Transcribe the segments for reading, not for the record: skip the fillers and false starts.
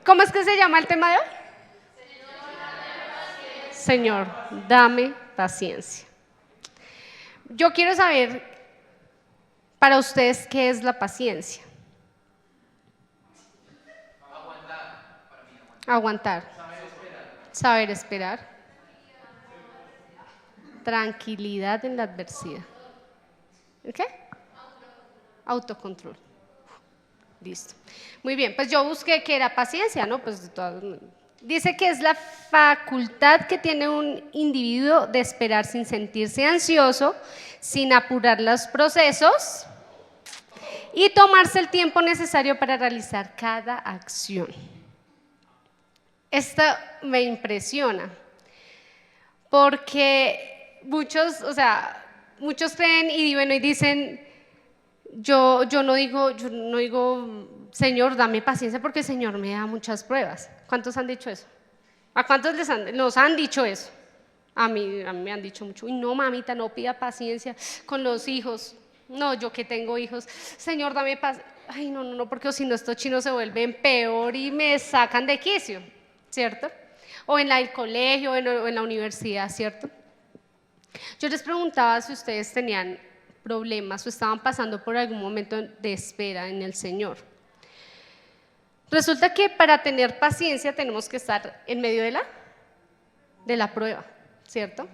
¿Cómo es que se llama el tema de hoy? Señor, dame paciencia. Yo quiero saber para ustedes qué es la paciencia. Aguantar. Saber esperar. Tranquilidad en la adversidad. ¿Qué? Autocontrol. Listo. Muy bien, pues yo busqué qué era paciencia, ¿no? Pues de todas. Dice que es la facultad que tiene un individuo de esperar sin sentirse ansioso, sin apurar los procesos y tomarse el tiempo necesario para realizar cada acción. Esto me impresiona porque muchos creen y bueno, y dicen, yo no digo, Señor, dame paciencia porque el Señor me da muchas pruebas. ¿Cuántos han dicho eso? ¿A cuántos nos han dicho eso? A mí me han dicho mucho, y no, mamita, no pida paciencia con los hijos. No, yo que tengo hijos, Señor, dame paz. Ay, no, porque si no estos chinos se vuelven peor y me sacan de quicio, ¿cierto? O en el colegio, o en la universidad, ¿cierto? Yo les preguntaba si ustedes tenían problemas o estaban pasando por algún momento de espera en el Señor. Resulta que para tener paciencia tenemos que estar en medio de la prueba, ¿cierto?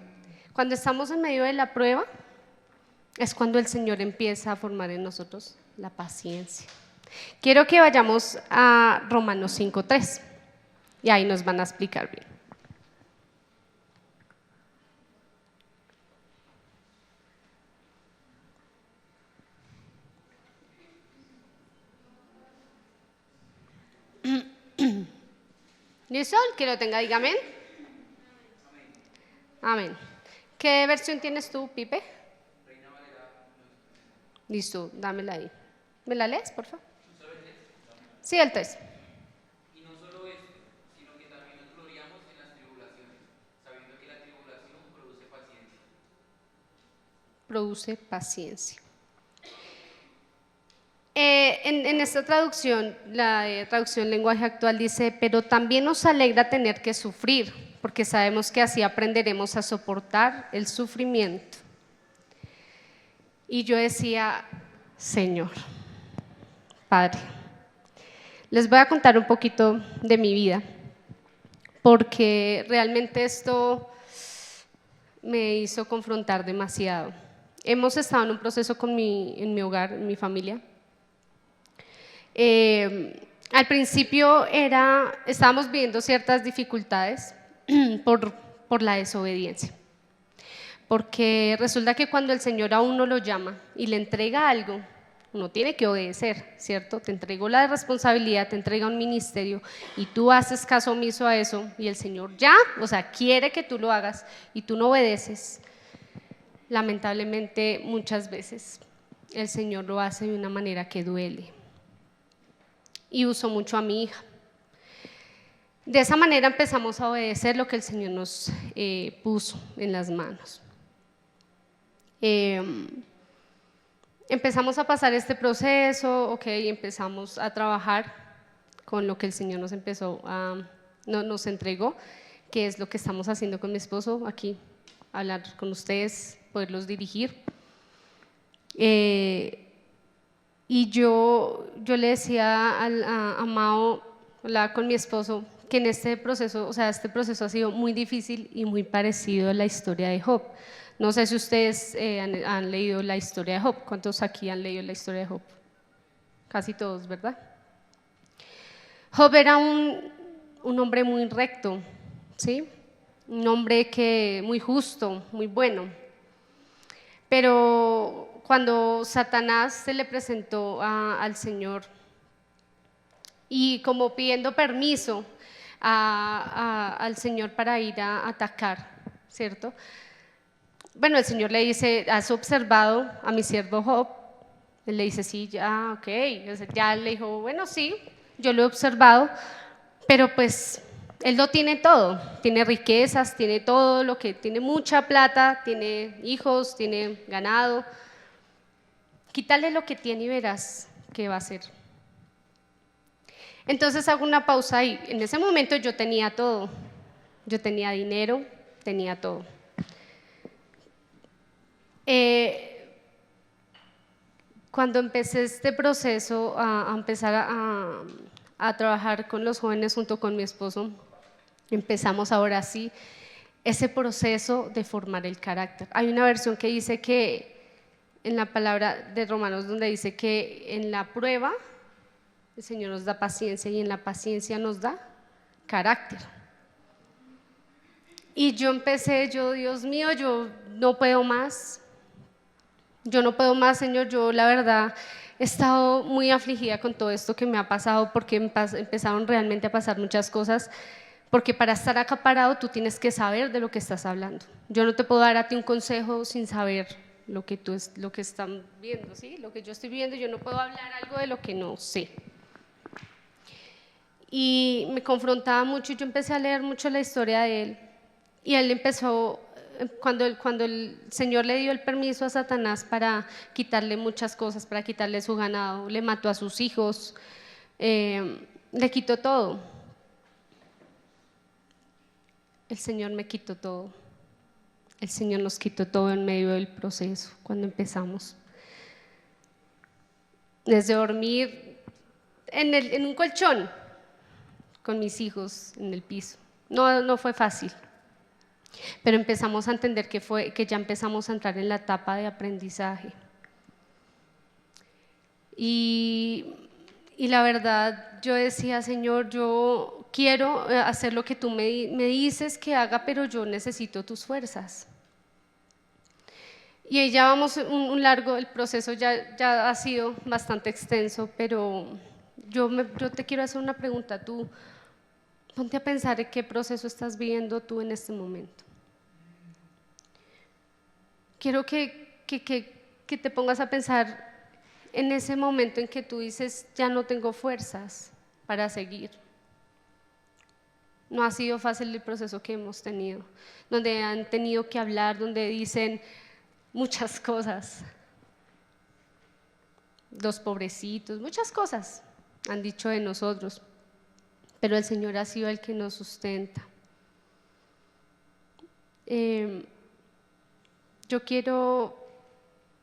Cuando estamos en medio de la prueba es cuando el Señor empieza a formar en nosotros la paciencia. Quiero que vayamos a Romanos 5:3 y ahí nos van a explicar bien. ¿Listo? El que lo tenga, dígame. Amén. ¿Qué versión tienes tú, Pipe? Listo, dámela ahí. ¿Me la lees, por favor? Sí, el 3. Y no solo esto, sino que también nos gloriamos en las tribulaciones, sabiendo que la tribulación produce paciencia. Produce paciencia. En esta traducción, la traducción lenguaje actual dice, pero también nos alegra tener que sufrir, porque sabemos que así aprenderemos a soportar el sufrimiento. Y yo decía, Señor, Padre, les voy a contar un poquito de mi vida, porque realmente esto me hizo confrontar demasiado. Hemos estado en un proceso en mi hogar, en mi familia. Al principio estábamos viviendo ciertas dificultades por la desobediencia, porque resulta que cuando el Señor a uno lo llama y le entrega algo, uno tiene que obedecer, ¿cierto? Te entregó la responsabilidad, te entrega un ministerio y tú haces caso omiso a eso y el Señor quiere que tú lo hagas y tú no obedeces. Lamentablemente muchas veces el Señor lo hace de una manera que duele. Y usó mucho a mi hija. De esa manera empezamos a obedecer lo que el Señor nos puso en las manos. Empezamos a pasar este proceso, empezamos a trabajar con lo que el Señor nos entregó, que es lo que estamos haciendo con mi esposo aquí, hablar con ustedes, poderlos dirigir. Y yo le decía a Mao, hablaba con mi esposo, que en este proceso ha sido muy difícil y muy parecido a la historia de Job. No sé si ustedes han leído la historia de Job. ¿Cuántos aquí han leído la historia de Job? Casi todos, ¿verdad? Job era un hombre muy recto, ¿sí? Un hombre muy justo, muy bueno. Pero cuando Satanás se le presentó al Señor y como pidiendo permiso al Señor para ir a atacar, ¿cierto? Bueno, el Señor le dice, ¿has observado a mi siervo Job? Él le dice, sí, ya, ok. Ya le dijo, bueno, sí, yo lo he observado, pero pues él lo tiene todo, tiene riquezas, tiene todo lo que, tiene mucha plata, tiene hijos, tiene ganado. Quítale lo que tiene y verás qué va a hacer. Entonces hago una pausa y en ese momento yo tenía todo. Yo tenía dinero, tenía todo. Cuando empecé este proceso a empezar a trabajar con los jóvenes junto con mi esposo, empezamos ahora sí ese proceso de formar el carácter. Hay una versión que dice que en la palabra de Romanos donde dice que en la prueba el Señor nos da paciencia y en la paciencia nos da carácter. Y yo empecé, Dios mío, yo no puedo más. Yo no puedo más, Señor. Yo la verdad he estado muy afligida con todo esto que me ha pasado porque empezaron realmente a pasar muchas cosas. Porque para estar acá parado tú tienes que saber de lo que estás hablando. Yo no te puedo dar a ti un consejo sin saber lo que están viendo, ¿sí? Lo que yo estoy viendo, yo no puedo hablar algo de lo que no sé. Y me confrontaba mucho y yo empecé a leer mucho la historia de él. Y él empezó, cuando el Señor le dio el permiso a Satanás para quitarle muchas cosas, para quitarle su ganado, le mató a sus hijos, le quitó todo. El Señor me quitó todo. El Señor nos quitó todo en medio del proceso, cuando empezamos. Desde dormir en un colchón con mis hijos en el piso. No fue fácil. Pero empezamos a entender que ya empezamos a entrar en la etapa de aprendizaje. Y la verdad, yo decía, Señor, yo quiero hacer lo que tú me dices que haga, pero yo necesito tus fuerzas. Y ahí ya vamos el proceso ya ha sido bastante extenso, pero yo te quiero hacer una pregunta. Tú, ponte a pensar en qué proceso estás viviendo tú en este momento. Quiero que te pongas a pensar en ese momento en que tú dices, ya no tengo fuerzas para seguir. No ha sido fácil el proceso que hemos tenido, donde han tenido que hablar, donde dicen muchas cosas. Los pobrecitos, muchas cosas han dicho de nosotros, pero el Señor ha sido el que nos sustenta. Yo quiero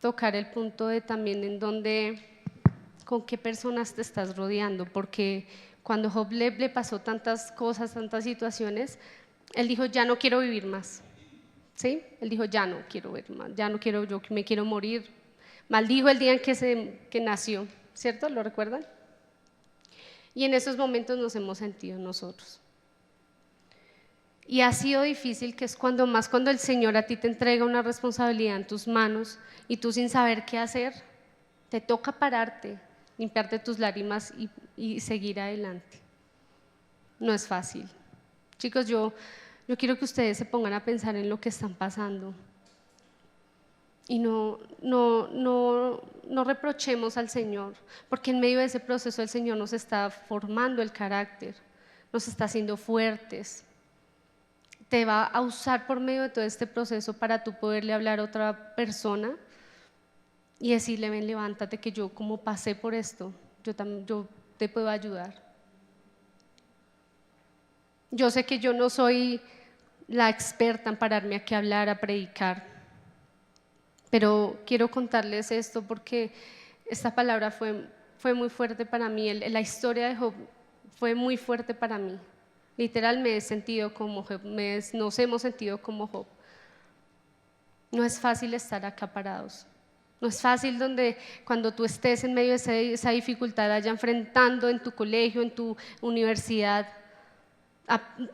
tocar el punto de también en donde, con qué personas te estás rodeando, porque cuando Job le pasó tantas cosas, tantas situaciones, él dijo, ya no quiero vivir más, ¿sí? Él dijo, ya no quiero vivir más, ya no quiero, yo me quiero morir. Maldijo el día en que nació, ¿cierto? ¿Lo recuerdan? Y en esos momentos nos hemos sentido nosotros. Y ha sido difícil, que es cuando el Señor a ti te entrega una responsabilidad en tus manos y tú sin saber qué hacer, te toca pararte, limpiarte tus lágrimas y seguir adelante. No es fácil. Chicos, yo quiero que ustedes se pongan a pensar en lo que están pasando y no reprochemos al Señor, porque en medio de ese proceso el Señor nos está formando el carácter, nos está haciendo fuertes. Te va a usar por medio de todo este proceso para tú poderle hablar a otra persona y decirle, ven, levántate, que yo como pasé por esto, yo te puedo ayudar. Yo sé que yo no soy la experta en pararme aquí a hablar, a predicar, pero quiero contarles esto porque esta palabra fue muy fuerte para mí. La historia de Job fue muy fuerte para mí. Literal me he sentido como Job, nos hemos sentido como Job. No es fácil estar acá parados. No es fácil cuando tú estés en medio de esa dificultad allá enfrentando en tu colegio, en tu universidad,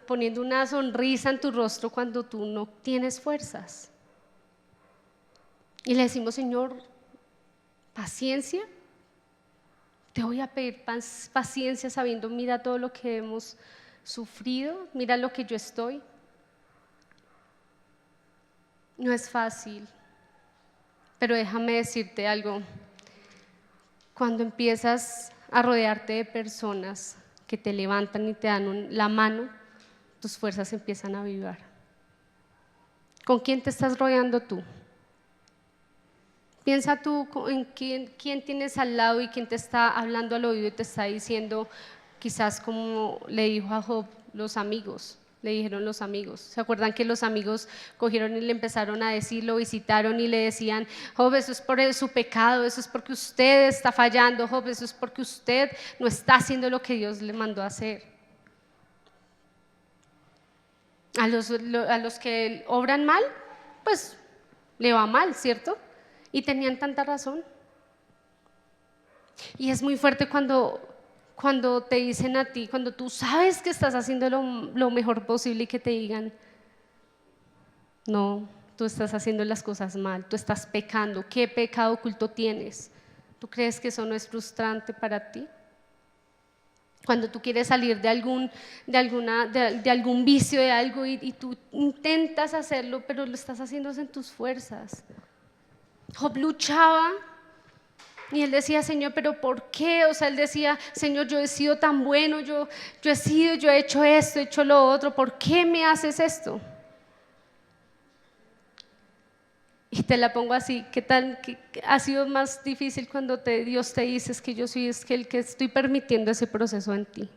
poniendo una sonrisa en tu rostro cuando tú no tienes fuerzas. Y le decimos, Señor, paciencia. Te voy a pedir paciencia sabiendo, mira todo lo que hemos sufrido, mira lo que yo estoy. No es fácil, pero déjame decirte algo. Cuando empiezas a rodearte de personas que te levantan y te dan la mano, tus fuerzas empiezan a avivar. ¿Con quién te estás rodeando tú? Piensa tú en quién tienes al lado y quién te está hablando al oído y te está diciendo, quizás como le dijo a Job los amigos, le dijeron los amigos. ¿Se acuerdan que los amigos cogieron y le empezaron a decir, lo visitaron y le decían, Job, eso es por su pecado, eso es porque usted está fallando, Job, eso es porque usted no está haciendo lo que Dios le mandó a hacer? A los que obran mal, pues le va mal, ¿cierto? Y tenían tanta razón. Y es muy fuerte cuando te dicen a ti, cuando tú sabes que estás haciendo lo mejor posible y que te digan, no, tú estás haciendo las cosas mal, tú estás pecando. ¿Qué pecado oculto tienes? ¿Tú crees que eso no es frustrante para ti? Cuando tú quieres salir de algún vicio, de algo, y tú intentas hacerlo, pero lo estás haciendo en tus fuerzas. Job luchaba y él decía, Señor, ¿pero por qué? O sea, él decía, Señor, yo he sido tan bueno, yo he hecho esto, he hecho lo otro, ¿por qué me haces esto? Y te la pongo así, ¿qué tal que ha sido más difícil cuando Dios te dice es que yo soy el que estoy permitiendo ese proceso en ti?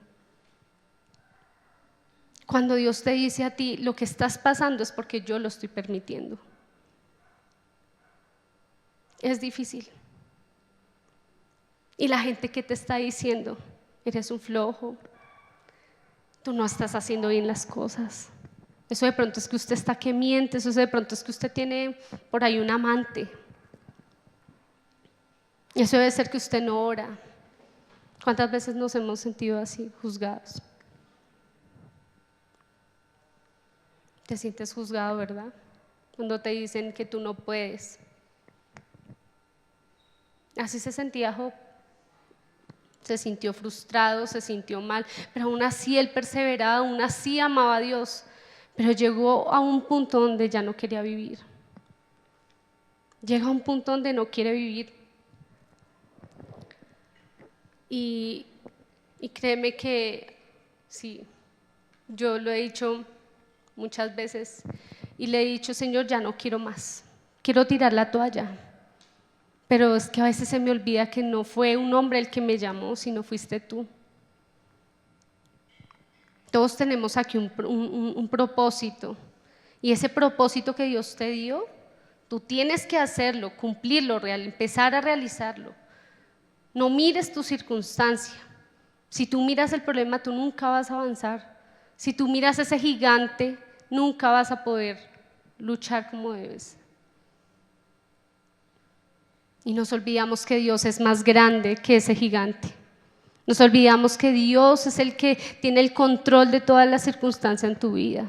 Cuando Dios te dice a ti, lo que estás pasando es porque yo lo estoy permitiendo. Es difícil. Y la gente que te está diciendo, eres un flojo, tú no estás haciendo bien las cosas. Eso de pronto es que usted está que miente, eso de pronto es que usted tiene por ahí un amante. Eso debe ser que usted no ora. ¿Cuántas veces nos hemos sentido así, juzgados? Te sientes juzgado, ¿verdad? Cuando te dicen que tú no puedes. Así se sentía Job. Se sintió frustrado, se sintió mal, pero aún así él perseveraba, aún así amaba a Dios, pero llegó a un punto donde ya no quería vivir. Llega a un punto donde no quiere vivir. Y créeme que sí, yo lo he dicho muchas veces y le he dicho, Señor, ya no quiero más, quiero tirar la toalla. Pero es que a veces se me olvida que no fue un hombre el que me llamó, sino fuiste tú. Todos tenemos aquí un propósito, y ese propósito que Dios te dio, tú tienes que hacerlo, cumplirlo, empezar a realizarlo. No mires tu circunstancia. Si tú miras el problema, tú nunca vas a avanzar. Si tú miras ese gigante, nunca vas a poder luchar como debes. Y nos olvidamos que Dios es más grande que ese gigante. Nos olvidamos que Dios es el que tiene el control de todas las circunstancias en tu vida.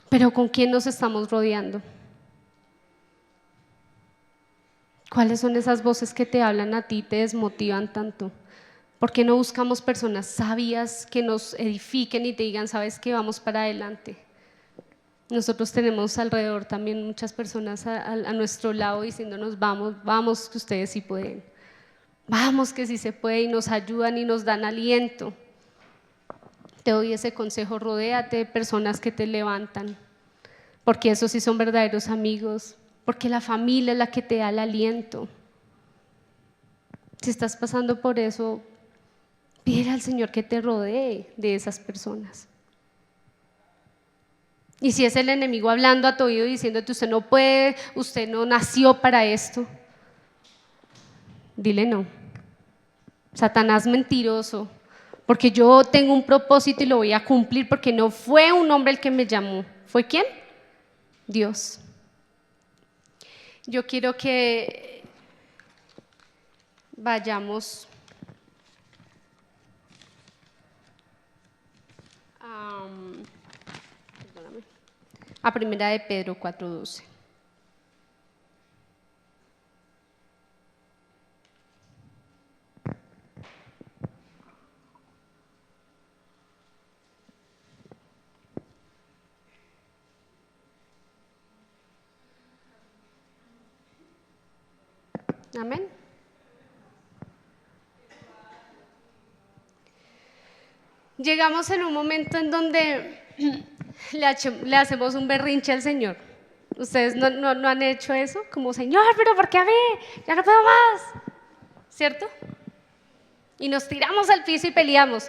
Pero ¿con quién nos estamos rodeando? ¿Cuáles son esas voces que te hablan a ti y te desmotivan tanto? ¿Por qué no buscamos personas sabias que nos edifiquen y te digan, sabes que vamos para adelante? Nosotros tenemos alrededor también muchas personas a nuestro lado diciéndonos, vamos, que ustedes sí pueden. Vamos, que sí se puede, y nos ayudan y nos dan aliento. Te doy ese consejo, rodéate de personas que te levantan, porque esos sí son verdaderos amigos, porque la familia es la que te da el aliento. Si estás pasando por eso, pide al Señor que te rodee de esas personas. Y si es el enemigo hablando a tu oído diciéndote usted no puede, usted no nació para esto, dile no. Satanás mentiroso, porque yo tengo un propósito y lo voy a cumplir, porque no fue un hombre el que me llamó. ¿Fue quién? Dios. Yo quiero que vayamos a Primera de Pedro 4:12. Amén. Llegamos en un momento en donde le hacemos un berrinche al Señor. ¿Ustedes no han hecho eso? Como, Señor, pero ¿por qué a mí? Ya no puedo más, ¿cierto? y nos tiramos al piso y peleamos.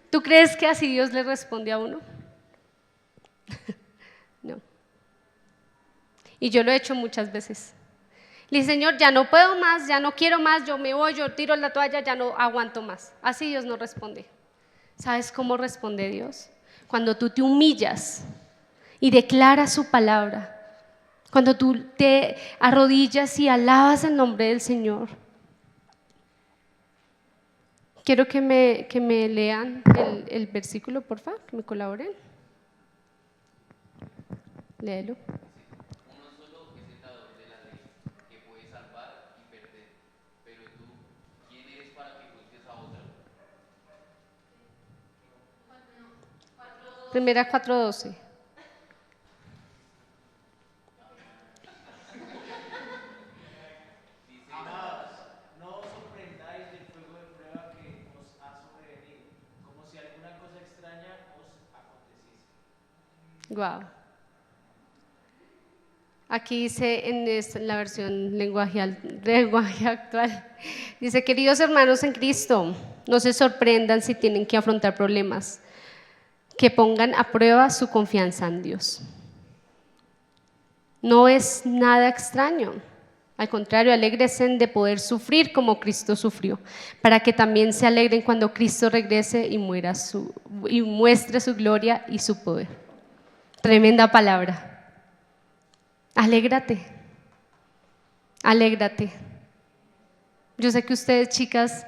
¿Tú crees que así Dios le responde a uno? No. Y yo lo he hecho muchas veces. Le dije, Señor, ya no puedo más, ya no quiero más, yo me voy, yo tiro la toalla, ya no aguanto más. Así Dios no responde. ¿Sabes cómo responde Dios? Cuando tú te humillas y declaras su palabra, cuando tú te arrodillas y alabas el nombre del Señor. Quiero que me lean el versículo, por favor, que me colaboren. Léelo. Uno solo es el dador de la ley, que puede salvar y perder. Pero tú, ¿quién eres para que juzgues a otro? Primera 4:12. Amados, no os sorprendáis del fuego de prueba que os ha sobrevenido, como si alguna cosa extraña os aconteciese. Wow. Aquí dice en la versión lenguaje actual, dice, queridos hermanos en Cristo, no se sorprendan si tienen que afrontar problemas, que pongan a prueba su confianza en Dios. No es nada extraño, al contrario, alégresen de poder sufrir como Cristo sufrió, para que también se alegren cuando Cristo regrese y muestre su gloria y su poder. Tremenda palabra. Alégrate, alégrate. Yo sé que ustedes, chicas,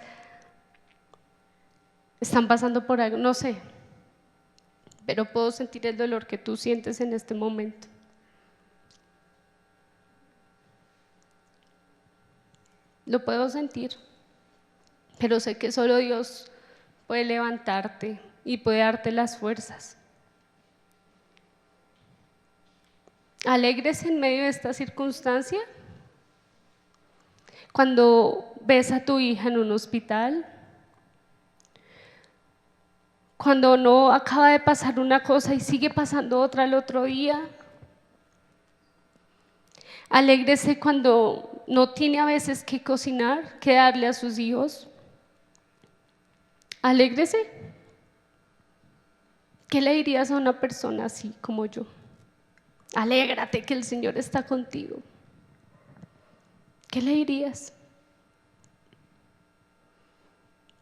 están pasando por algo, no sé, pero puedo sentir el dolor que tú sientes en este momento. Lo puedo sentir, pero sé que solo Dios puede levantarte y puede darte las fuerzas. ¿Alegres en medio de esta circunstancia? Cuando ves a tu hija en un hospital, cuando no acaba de pasar una cosa y sigue pasando otra el otro día. Alégrese cuando no tiene a veces que cocinar, que darle a sus hijos. Alégrese. ¿Qué le dirías a una persona así como yo? Alégrate que el Señor está contigo. ¿Qué le dirías?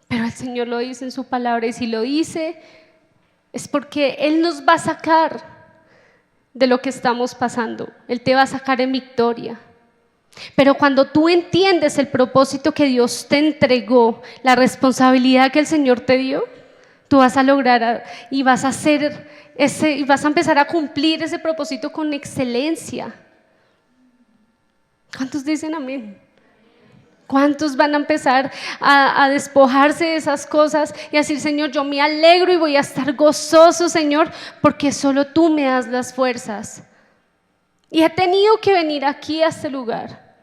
Pero el Señor lo dice en su palabra, y si lo dice es porque Él nos va a sacar de lo que estamos pasando. Él te va a sacar en victoria. Pero cuando tú entiendes el propósito que Dios te entregó, la responsabilidad que el Señor te dio, tú vas a lograr y vas a hacer y vas a empezar a cumplir ese propósito con excelencia. ¿Cuántos dicen amén? ¿Cuántos van a empezar a despojarse de esas cosas y a decir, Señor, yo me alegro y voy a estar gozoso, Señor, porque solo tú me das las fuerzas? Y he tenido que venir aquí a este lugar,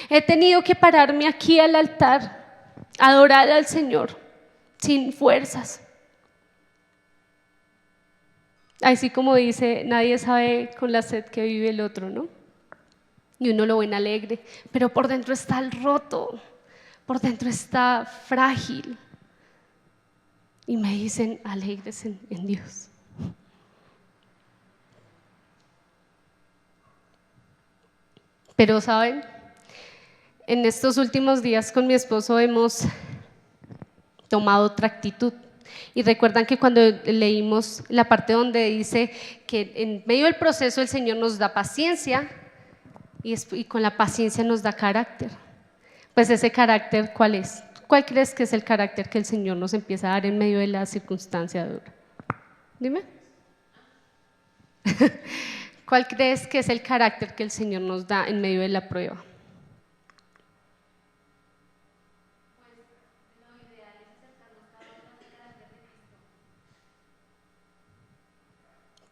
he tenido que pararme aquí al altar, adorar al Señor sin fuerzas. Así como dice, nadie sabe con la sed que vive el otro, ¿no? Y uno lo ven alegre, pero por dentro está roto, por dentro está frágil. Y me dicen, alegres en Dios. Pero ¿saben? En estos últimos días con mi esposo hemos tomado otra actitud. Y recuerdan que cuando leímos la parte donde dice que en medio del proceso el Señor nos da paciencia y con la paciencia nos da carácter. Pues ese carácter, ¿cuál es? ¿Cuál crees que es el carácter que el Señor nos empieza a dar en medio de la circunstancia dura? Dime. ¿Cuál crees que es el carácter que el Señor nos da en medio de la prueba?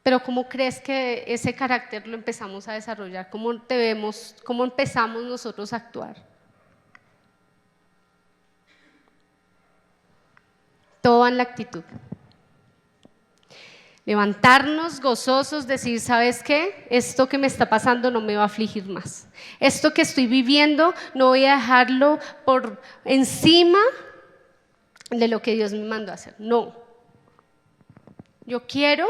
Pero ¿cómo crees que ese carácter lo empezamos a desarrollar? ¿Cómo empezamos nosotros a actuar? Todo va en la actitud. Levantarnos gozosos, decir, ¿sabes qué? Esto que me está pasando no me va a afligir más. Esto que estoy viviendo no voy a dejarlo por encima de lo que Dios me mandó a hacer. No. Yo quiero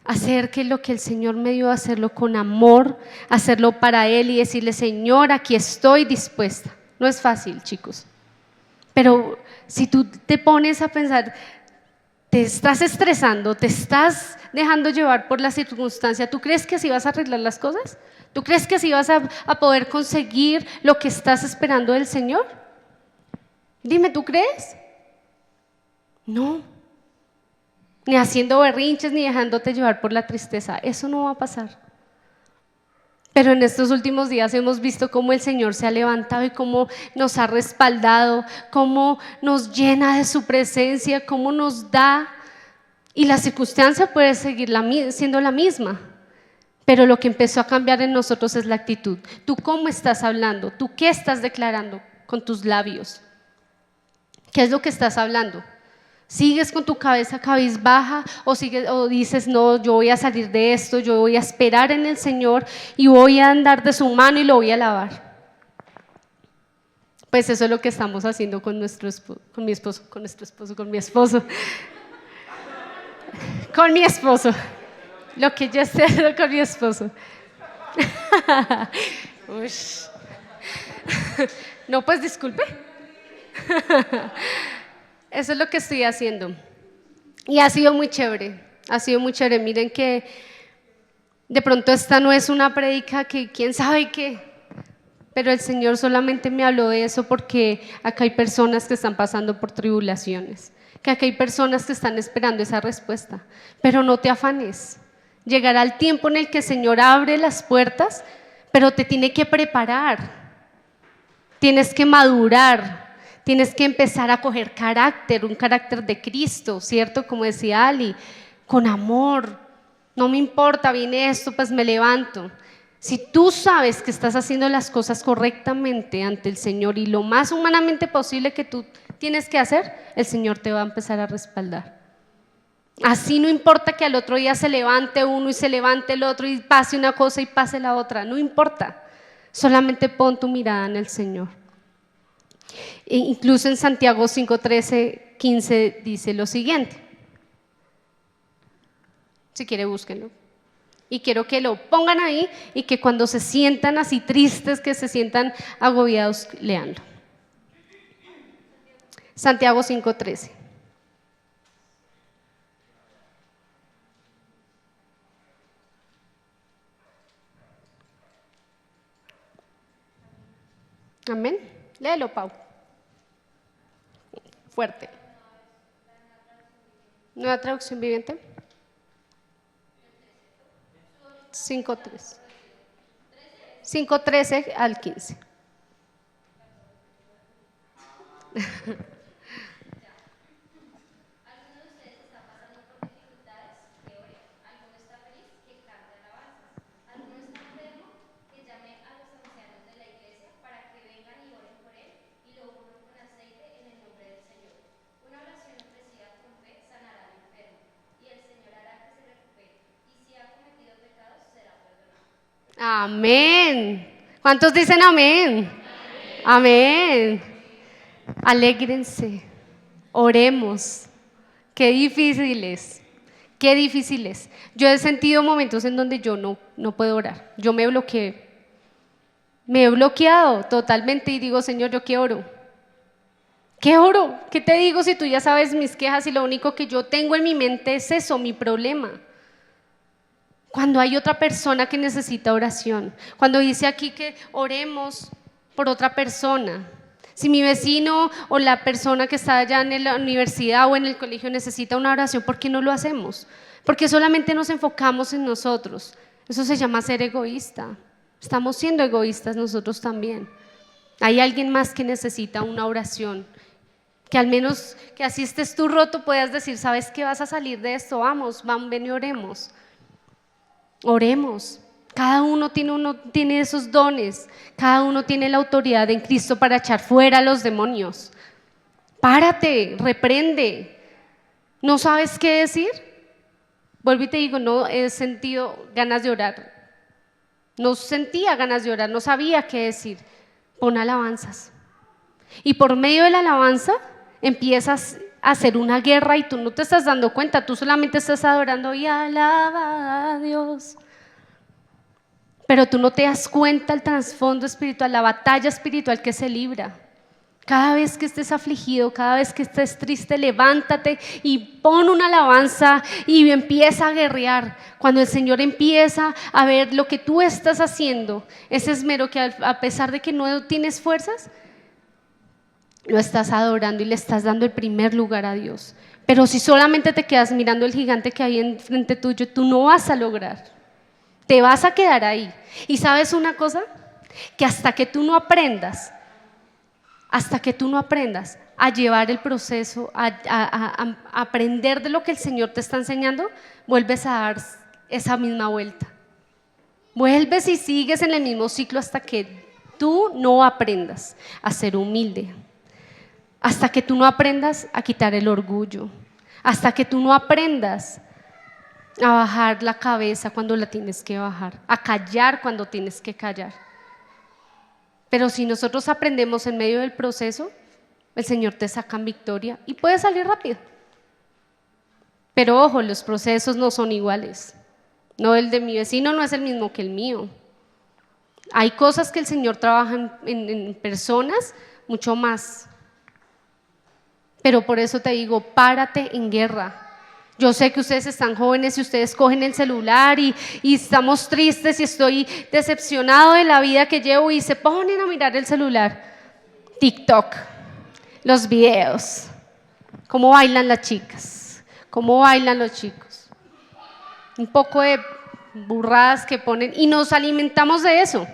hacer que lo que el Señor me dio, hacerlo con amor, hacerlo para Él y decirle: Señor, aquí estoy dispuesta. No es fácil, chicos. Pero si tú te pones a pensar, te estás estresando, te estás dejando llevar por la circunstancia, ¿tú crees que así vas a arreglar las cosas? ¿Tú crees que así vas a poder conseguir lo que estás esperando del Señor? Dime, ¿tú crees? No. Ni haciendo berrinches, ni dejándote llevar por la tristeza. Eso no va a pasar. Pero en estos últimos días hemos visto cómo el Señor se ha levantado y cómo nos ha respaldado, cómo nos llena de su presencia, cómo nos da. Y la circunstancia puede seguir siendo la misma. Pero lo que empezó a cambiar en nosotros es la actitud. ¿Tú cómo estás hablando? ¿Tú qué estás declarando con tus labios? ¿Qué es lo que estás hablando? ¿Sigues con tu cabeza cabizbaja o dices: no, yo voy a salir de esto, yo voy a esperar en el Señor y voy a andar de su mano y lo voy a alabar? Pues eso es lo que estamos haciendo con mi esposo, con mi esposo, lo que yo estoy haciendo con mi esposo. Ush. No, pues disculpe. Eso es lo que estoy haciendo. Y ha sido muy chévere, ha sido muy chévere. Miren que de pronto esta no es una prédica que quién sabe qué, pero el Señor solamente me habló de eso porque acá hay personas que están pasando por tribulaciones, que acá hay personas que están esperando esa respuesta. Pero no te afanes, llegará el tiempo en el que el Señor abre las puertas, pero te tiene que preparar, tienes que madurar. Tienes que empezar a coger carácter, un carácter de Cristo, ¿cierto? Como decía Ali, con amor. No me importa, viene esto, pues me levanto. Si tú sabes que estás haciendo las cosas correctamente ante el Señor y lo más humanamente posible que tú tienes que hacer, el Señor te va a empezar a respaldar. Así no importa que al otro día se levante uno y se levante el otro y pase una cosa y pase la otra, no importa. Solamente pon tu mirada en el Señor. Incluso en Santiago 5:13, 15 dice lo siguiente. Si quiere, búsquenlo. Y quiero que lo pongan ahí y que cuando se sientan así tristes, que se sientan agobiados, leanlo. Santiago 5:13. Amén. Léelo, Pau. Fuerte. Nueva traducción viviente. 5:13. 5:13 al 15. Amén. ¿Cuántos dicen amén? Amén. Alégrense, oremos. Qué difícil es, qué difícil es. Yo he sentido momentos en donde yo no puedo orar. Yo me bloqueé, me he bloqueado totalmente y digo: Señor, ¿yo qué oro? ¿Qué oro? ¿Qué te digo si tú ya sabes mis quejas y lo único que yo tengo en mi mente es eso, mi problema? Cuando hay otra persona que necesita oración, cuando dice aquí que oremos por otra persona. Si mi vecino o la persona que está allá en la universidad o en el colegio necesita una oración, ¿por qué no lo hacemos? Porque solamente nos enfocamos en nosotros. Eso se llama ser egoísta. Estamos siendo egoístas nosotros también. Hay alguien más que necesita una oración, que al menos que así estés tú roto puedas decir: ¿sabes qué? Vas a salir de esto, vamos, ven y oremos. Oremos. Cada uno tiene esos dones, cada uno tiene la autoridad en Cristo para echar fuera a los demonios. Párate, reprende. ¿No sabes qué decir? Vuelvo y te digo, no he sentido ganas de orar. No sentía ganas de orar, no sabía qué decir. Pon alabanzas. Y por medio de la alabanza, empiezas a hacer una guerra y tú no te estás dando cuenta, tú solamente estás adorando y alaba a Dios. Pero tú no te das cuenta el trasfondo espiritual, la batalla espiritual que se libra. Cada vez que estés afligido, cada vez que estés triste, levántate y pon una alabanza y empieza a guerrear. Cuando el Señor empieza a ver lo que tú estás haciendo, ese esmero que a pesar de que no tienes fuerzas, lo estás adorando y le estás dando el primer lugar a Dios. Pero si solamente te quedas mirando el gigante que hay enfrente tuyo, tú no vas a lograr. Te vas a quedar ahí. ¿Y sabes una cosa? Que hasta que tú no aprendas a llevar el proceso, a aprender de lo que el Señor te está enseñando, vuelves a dar esa misma vuelta. Vuelves y sigues en el mismo ciclo hasta que tú no aprendas a ser humilde, hasta que tú no aprendas a quitar el orgullo, hasta que tú no aprendas a bajar la cabeza cuando la tienes que bajar, a callar cuando tienes que callar. Pero si nosotros aprendemos en medio del proceso, el Señor te saca en victoria y puede salir rápido. Pero ojo, los procesos no son iguales. No, el de mi vecino no es el mismo que el mío. Hay cosas que el Señor trabaja en personas mucho más. Pero por eso te digo, párate en guerra. Yo sé que ustedes están jóvenes y ustedes cogen el celular y estamos tristes y estoy decepcionado de la vida que llevo y se ponen a mirar el celular. TikTok, los videos, cómo bailan las chicas, cómo bailan los chicos. Un poco de burradas que ponen y nos alimentamos de eso.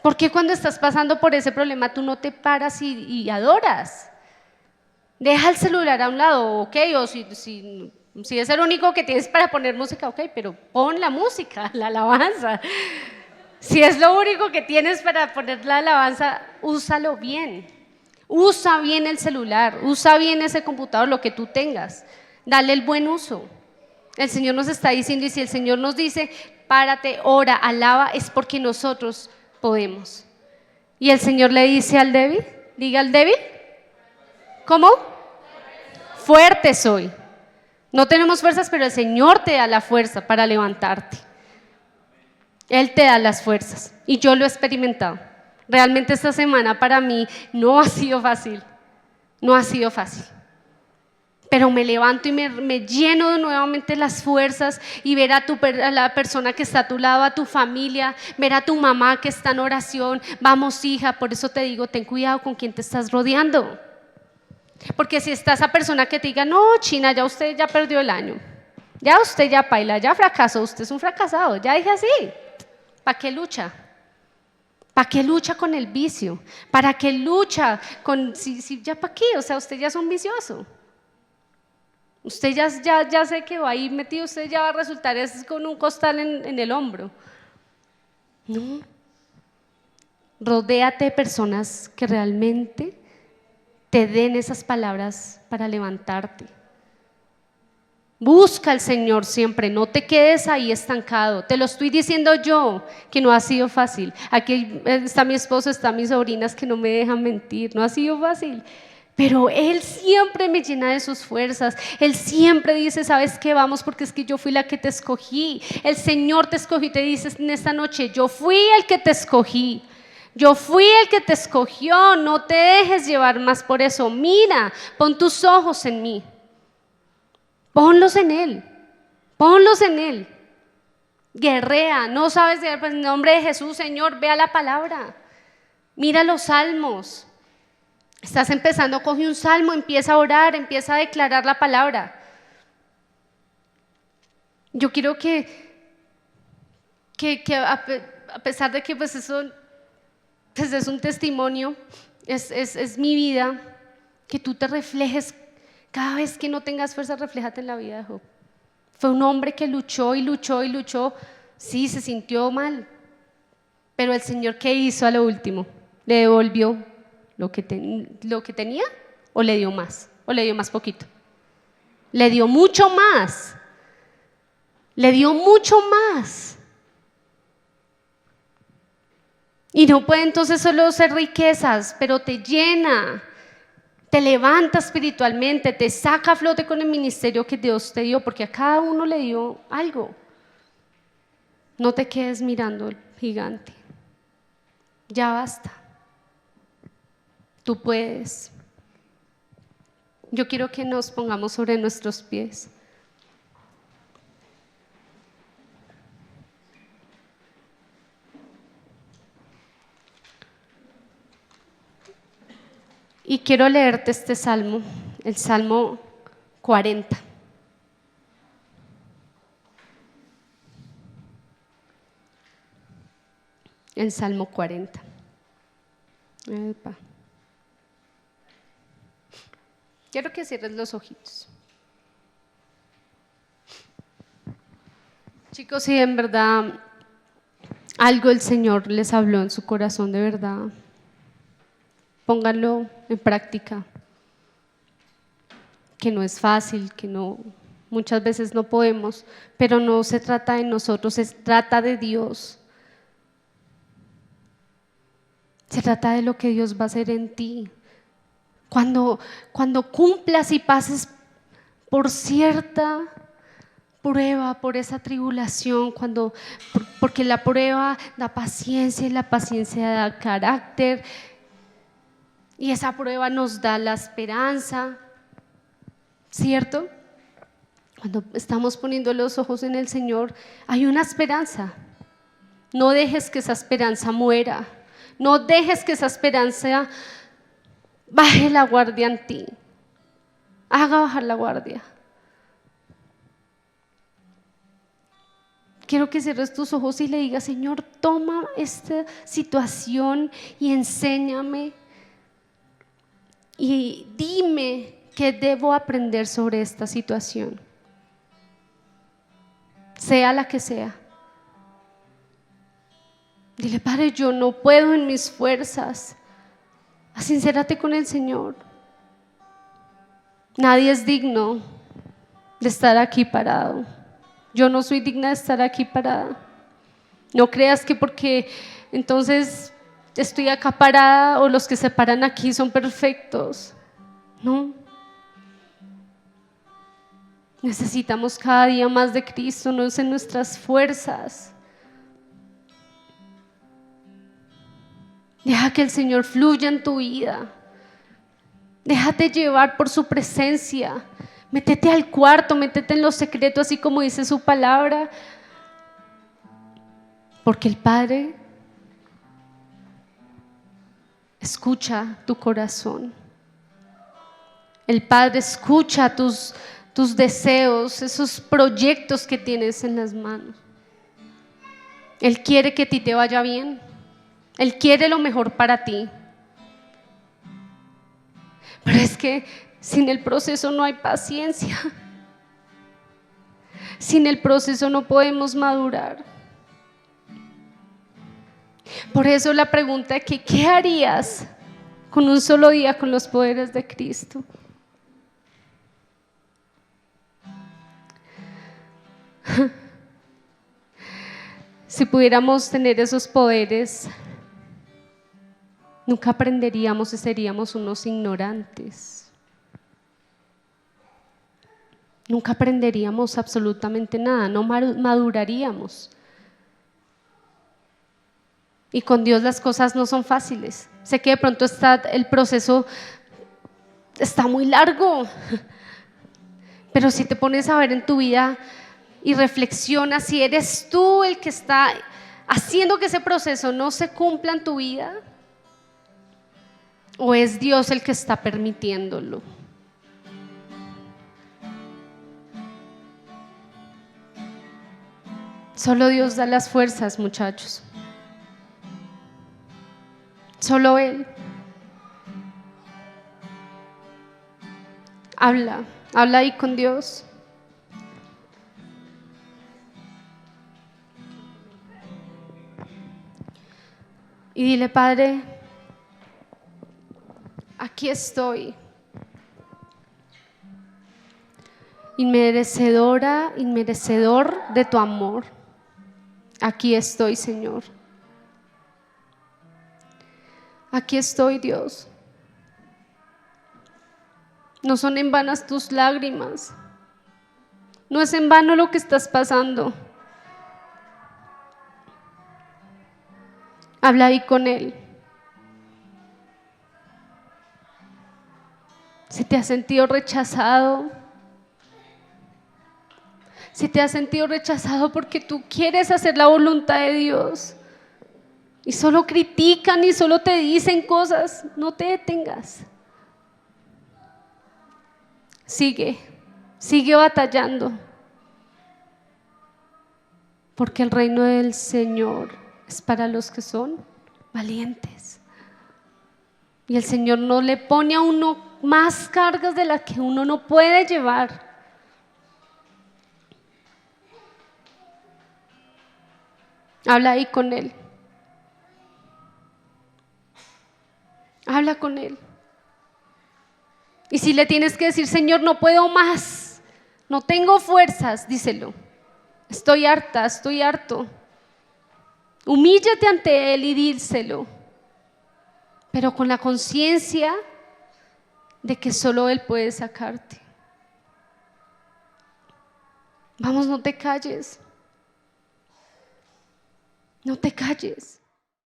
¿Por qué cuando estás pasando por ese problema tú no te paras y adoras? Deja el celular a un lado, ok, o si es el único que tienes para poner música, ok, pero pon la música, la alabanza. Si es lo único que tienes para poner la alabanza, úsalo bien. Usa bien el celular, usa bien ese computador, lo que tú tengas. Dale el buen uso. El Señor nos está diciendo, y si el Señor nos dice, párate, ora, alaba, es porque nosotros podemos. Y el Señor le dice al débil, diga al débil, ¿cómo? Fuerte soy. No tenemos fuerzas, pero el Señor te da la fuerza para levantarte. Él te da las fuerzas y yo lo he experimentado. Realmente esta semana para mí no ha sido fácil, no ha sido fácil. Pero me levanto y me lleno nuevamente las fuerzas y ver a la persona que está a tu lado, a tu familia, ver a tu mamá que está en oración. Vamos, hija, por eso te digo, ten cuidado con quién te estás rodeando. Porque si está esa persona que te diga, no, China, ya usted ya perdió el año, ya usted ya paila, ya fracasó, usted es un fracasado, ya dije así, ¿para qué lucha? ¿Para qué lucha con el vicio? ¿Para qué lucha con, si ya para qué? O sea, usted ya es un vicioso. Usted ya sé que va ahí metido, usted ya va a resultar es con un costal en el hombro. No. Rodéate de personas que realmente te den esas palabras para levantarte. Busca al Señor siempre, no te quedes ahí estancado. Te lo estoy diciendo yo, que no ha sido fácil. Aquí está mi esposo, están mis sobrinas que no me dejan mentir, no ha sido fácil. Pero Él siempre me llena de sus fuerzas. Él siempre dice, ¿sabes qué? Vamos, porque es que yo fui la que te escogí. El Señor te escogió y te dice en esta noche, yo fui el que te escogí. Yo fui el que te escogió, no te dejes llevar más por eso. Mira, pon tus ojos en mí. Ponlos en Él, ponlos en Él. Guerrea, no sabes, pues, en nombre de Jesús, Señor, vea la palabra. Mira los salmos. Estás empezando, coge un salmo, empieza a orar, empieza a declarar la palabra. Yo quiero que a pesar de que pues eso pues es un testimonio, es mi vida, que tú te reflejes cada vez que no tengas fuerza, refléjate en la vida de Job. Fue un hombre que luchó y luchó y luchó, sí, se sintió mal, pero el Señor, ¿qué hizo a lo último? Le devolvió lo que tenía, o le dio más poquito. Le dio mucho más, le dio mucho más. Y no puede entonces solo ser riquezas, pero te llena te levanta espiritualmente, te saca a flote con el ministerio que Dios te dio, porque a cada uno le dio algo. No te quedes mirando el gigante. Ya basta. Tú puedes. Yo quiero que nos pongamos sobre nuestros pies. Y quiero leerte este salmo, el Salmo 40. El Salmo 40. Epa. Quiero que cierres los ojitos. Chicos, si en verdad algo el Señor les habló en su corazón, de verdad, pónganlo en práctica. Que no es fácil, que no, muchas veces no podemos, pero no se trata de nosotros, se trata de Dios. Se trata de lo que Dios va a hacer en ti. Cuando cumplas y pases por cierta prueba, por esa tribulación, porque la prueba da paciencia y la paciencia da carácter y esa prueba nos da la esperanza, ¿cierto? Cuando estamos poniendo los ojos en el Señor, hay una esperanza. No dejes que esa esperanza muera. No dejes que esa esperanza baje la guardia en ti. Haga bajar la guardia. Quiero que cierres tus ojos y le digas: Señor, toma esta situación y enséñame y dime qué debo aprender sobre esta situación, sea la que sea. Dile: Padre, yo no puedo en mis fuerzas. Sincérate con el Señor. Nadie es digno de estar aquí parado. Yo no soy digna de estar aquí parada. No creas que porque entonces estoy acá parada o los que se paran aquí son perfectos. No. Necesitamos cada día más de Cristo, no es en nuestras fuerzas. Deja que el Señor fluya en tu vida. Déjate llevar por su presencia. Métete al cuarto, métete en los secretos, así como dice su palabra. Porque el Padre escucha tu corazón. El Padre escucha tus deseos, esos proyectos que tienes en las manos. Él quiere que a ti te vaya bien. Él quiere lo mejor para ti. Pero es que sin el proceso no hay paciencia. Sin el proceso no podemos madurar. Por eso la pregunta es que ¿qué harías con un solo día con los poderes de Cristo? Si pudiéramos tener esos poderes, nunca aprenderíamos y seríamos unos ignorantes. Nunca aprenderíamos absolutamente nada, no maduraríamos. Y con Dios las cosas no son fáciles. Sé que de pronto el proceso está muy largo, pero si te pones a ver en tu vida y reflexionas si eres tú el que está haciendo que ese proceso no se cumpla en tu vida, o es Dios el que está permitiéndolo. Solo Dios da las fuerzas, muchachos. Solo Él. Habla ahí con Dios. Y dile: Padre, aquí estoy, inmerecedor de tu amor. Aquí estoy, Señor. Aquí estoy, Dios. No son en vanas tus lágrimas. No es en vano lo que estás pasando. Habla ahí con Él. Si te has sentido rechazado, si te has sentido rechazado porque tú quieres hacer la voluntad de Dios y solo critican y solo te dicen cosas, no te detengas. Sigue batallando, porque el reino del Señor es para los que son valientes. Y el Señor no le pone a uno más cargas de las que uno no puede llevar. Habla ahí con Él. Habla con Él. Y si le tienes que decir, Señor, no puedo más, no tengo fuerzas, díselo. Estoy harta, estoy harto. Humíllate ante Él y díselo, pero con la conciencia de que solo Él puede sacarte. Vamos, no te calles. No te calles.